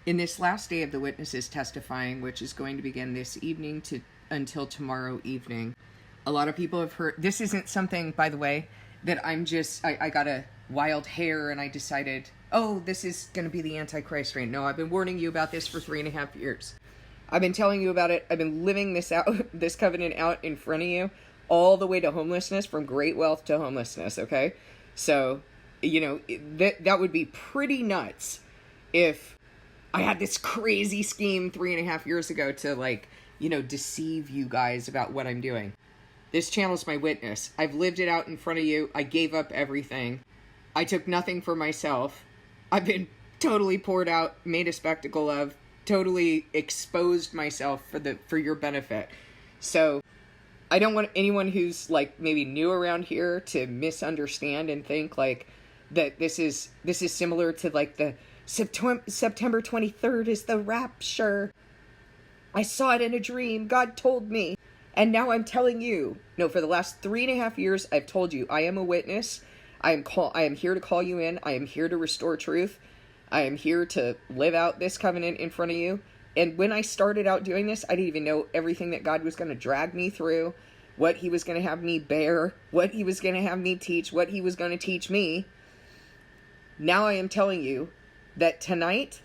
In this last day of the witnesses testifying, which is going to begin this evening until tomorrow evening, a lot of people have heard, this isn't something, by the way, that I got a wild hair and I decided, oh, this is going to be the Antichrist reign. No, I've been warning you about this for 3.5 years. I've been telling you about it. I've been living this out, this covenant out in front of you, all the way to homelessness, from great wealth to homelessness, okay? So, that would be pretty nuts if I had this crazy scheme 3.5 years ago to deceive you guys about what I'm doing. This channel's my witness. I've lived it out in front of you. I gave up everything. I took nothing for myself. I've been totally poured out, made a spectacle of, totally exposed myself for your benefit. So I don't want anyone who's maybe new around here to misunderstand and think that this is similar to the September 23rd is the rapture. I saw it in a dream. God told me. And now I'm telling you. No, for the last 3.5 years, I've told you, I am a witness. I am here to call you in. I am here to restore truth. I am here to live out this covenant in front of you. And when I started out doing this, I didn't even know everything that God was going to drag me through, what he was going to have me bear, what he was going to have me teach, what he was going to teach me. Now I am telling you that tonight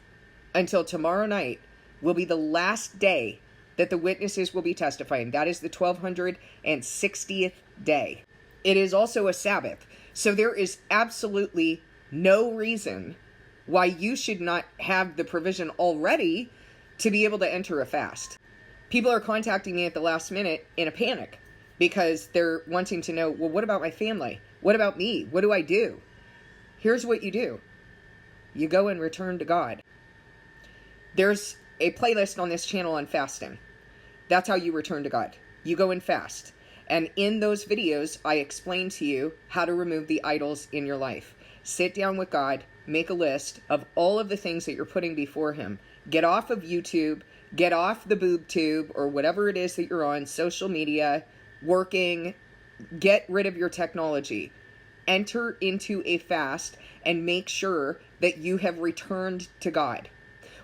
until tomorrow night will be the last day that the witnesses will be testifying. That is the 1260th day. It is also a Sabbath. So there is absolutely no reason why you should not have the provision already to be able to enter a fast. People are contacting me at the last minute in a panic because they're wanting to know, well, what about my family? What about me? What do I do? Here's what you do. You go and return to God. There's a playlist on this channel on fasting. That's how you return to God. You go and fast. And in those videos, I explain to you how to remove the idols in your life. Sit down with God, make a list of all of the things that you're putting before him. Get off of YouTube, get off the boob tube or whatever it is that you're on, social media, working, get rid of your technology. Enter into a fast and make sure that you have returned to God.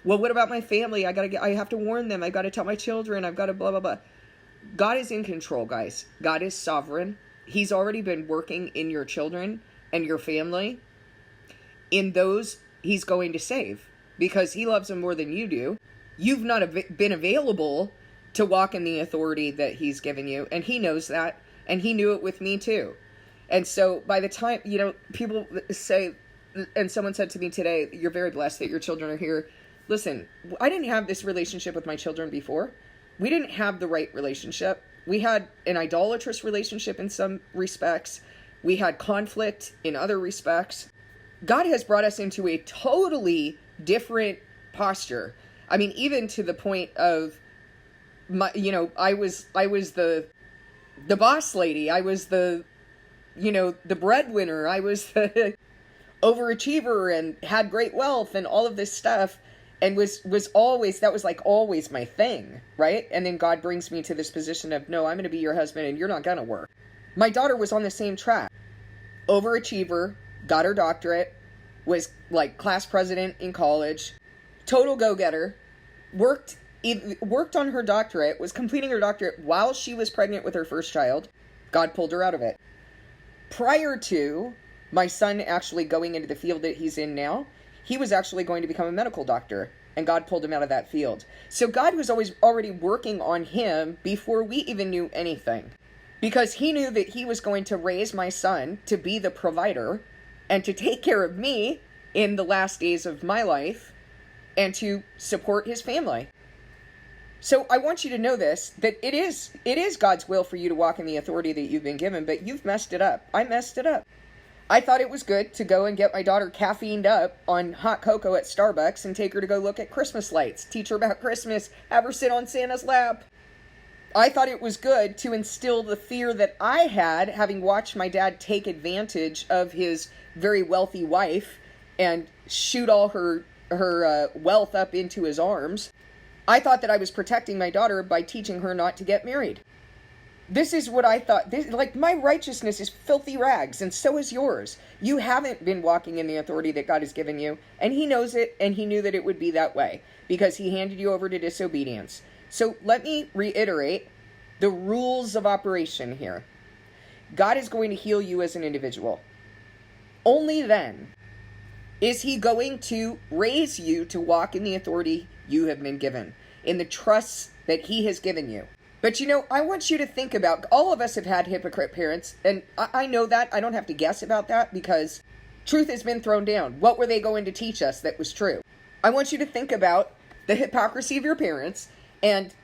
Well, what about my family? I have to warn them. I've got to tell my children. I've got to blah, blah, blah. God is in control, guys. God is sovereign. He's already been working in your children and your family. In those, he's going to save because he loves them more than you do. You've not been available to walk in the authority that he's given you. And he knows that. And he knew it with me too. And so by the time, people say, and someone said to me today, you're very blessed that your children are here. Listen, I didn't have this relationship with my children before. We didn't have the right relationship. We had an idolatrous relationship in some respects. We had conflict in other respects. God has brought us into a totally different posture. I mean, even to the point of I was the boss lady. I was the breadwinner. I was the overachiever and had great wealth and all of this stuff. And was always always my thing, right? And then God brings me to this position of, no, I'm going to be your husband and you're not going to work. My daughter was on the same track. Overachiever, got her doctorate, was class president in college, total go-getter, worked on her doctorate, was completing her doctorate while she was pregnant with her first child. God pulled her out of it. Prior to my son actually going into the field that he's in now, he was actually going to become a medical doctor, and God pulled him out of that field. So God was already working on him before we even knew anything, because he knew that he was going to raise my son to be the provider and to take care of me in the last days of my life and to support his family. So I want you to know this, that it is God's will for you to walk in the authority that you've been given, but you've messed it up. I messed it up. I thought it was good to go and get my daughter caffeined up on hot cocoa at Starbucks and take her to go look at Christmas lights, teach her about Christmas, have her sit on Santa's lap. I thought it was good to instill the fear that I had, having watched my dad take advantage of his very wealthy wife and shoot all her wealth up into his arms. I thought that I was protecting my daughter by teaching her not to get married. This is what I thought. Like, my righteousness is filthy rags, and so is yours. You haven't been walking in the authority that God has given you, and he knows it, and he knew that it would be that way, because he handed you over to disobedience. So let me reiterate the rules of operation here. God is going to heal you as an individual. Only then is he going to raise you to walk in the authority you have been given, in the trust that he has given you. But I want you to think about, all of us have had hypocrite parents, and I know that. I don't have to guess about that, because truth has been thrown down. What were they going to teach us that was true? I want you to think about the hypocrisy of your parents, and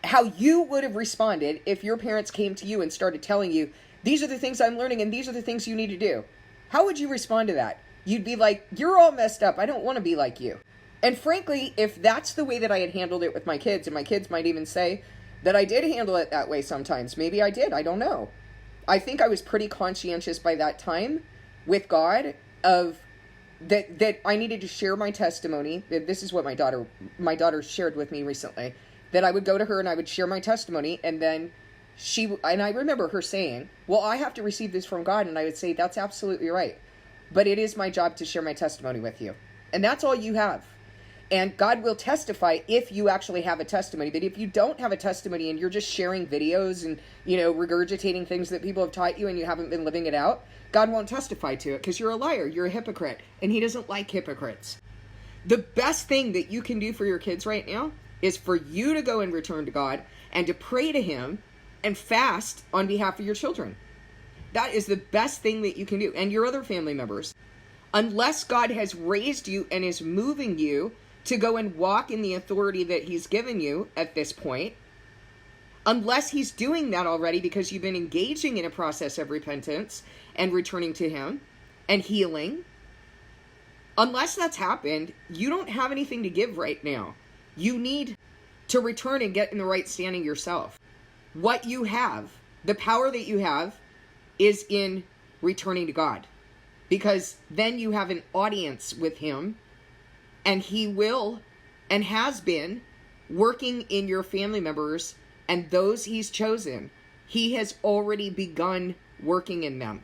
how you would have responded if your parents came to you and started telling you, these are the things I'm learning, and these are the things you need to do. How would you respond to that? You'd be like, you're all messed up. I don't want to be like you. And frankly, if that's the way that I had handled it with my kids, and my kids might even say that I did handle it that way sometimes. Maybe I did. I don't know. I think I was pretty conscientious by that time with God of that I needed to share my testimony. This is what my daughter shared with me recently, that I would go to her and I would share my testimony, and then and I remember her saying, well, I have to receive this from God. And I would say, that's absolutely right. But it is my job to share my testimony with you. And that's all you have. And God will testify if you actually have a testimony. But if you don't have a testimony and you're just sharing videos and, regurgitating things that people have taught you and you haven't been living it out, God won't testify to it, because you're a liar. You're a hypocrite. And he doesn't like hypocrites. The best thing that you can do for your kids right now is for you to go and return to God and to pray to him and fast on behalf of your children. That is the best thing that you can do. And your other family members. Unless God has raised you and is moving you to go and walk in the authority that he's given you at this point, unless he's doing that already because you've been engaging in a process of repentance and returning to him and healing, unless that's happened, you don't have anything to give right now. You need to return and get in the right standing yourself. What you have, the power that you have, is in returning to God, because then you have an audience with him, and he will and has been working in your family members and those he's chosen. He has already begun working in them.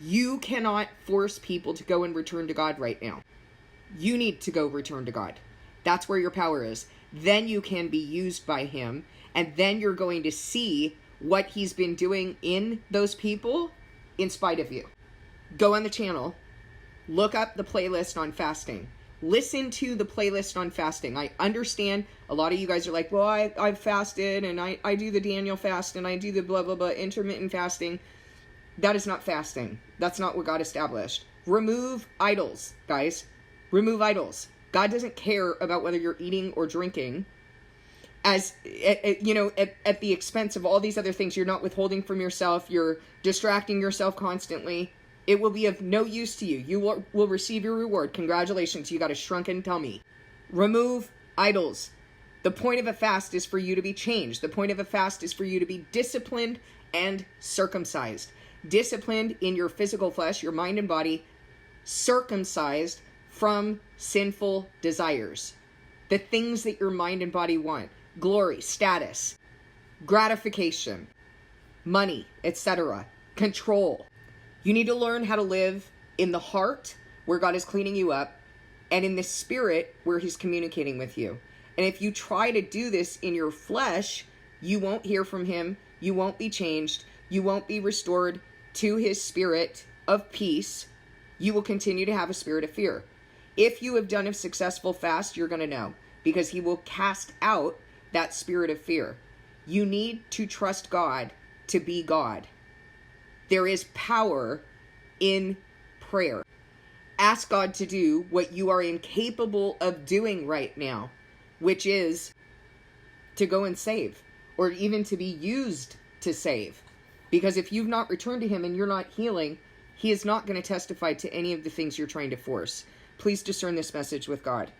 You cannot force people to go and return to God right now. You need to go return to God. That's where your power is. Then you can be used by him, and then you're going to see what he's been doing in those people in spite of you. Go on the channel, look up the playlist on fasting. Listen to the playlist on fasting. I understand a lot of you guys are like, well, I've fasted, and I do the Daniel fast, and I do the blah, blah, blah, intermittent fasting. That is not fasting. That's not what God established. Remove idols, guys. Remove idols. God doesn't care about whether you're eating or drinking at the expense of all these other things. You're not withholding from yourself. You're distracting yourself constantly. It will be of no use to you. You will receive your reward. Congratulations, you got a shrunken tummy. Remove idols. The point of a fast is for you to be changed. The point of a fast is for you to be disciplined and circumcised. Disciplined in your physical flesh, your mind and body, circumcised from sinful desires. The things that your mind and body want. Glory, status, gratification, money, etc. Control. You need to learn how to live in the heart, where God is cleaning you up, and in the spirit, where he's communicating with you. And if you try to do this in your flesh, you won't hear from him. You won't be changed. You won't be restored to his spirit of peace. You will continue to have a spirit of fear. If you have done a successful fast, you're going to know, because he will cast out that spirit of fear. You need to trust God to be God. There is power in prayer. Ask God to do what you are incapable of doing right now, which is to go and save, or even to be used to save. Because if you've not returned to him and you're not healing, he is not going to testify to any of the things you're trying to force. Please discern this message with God.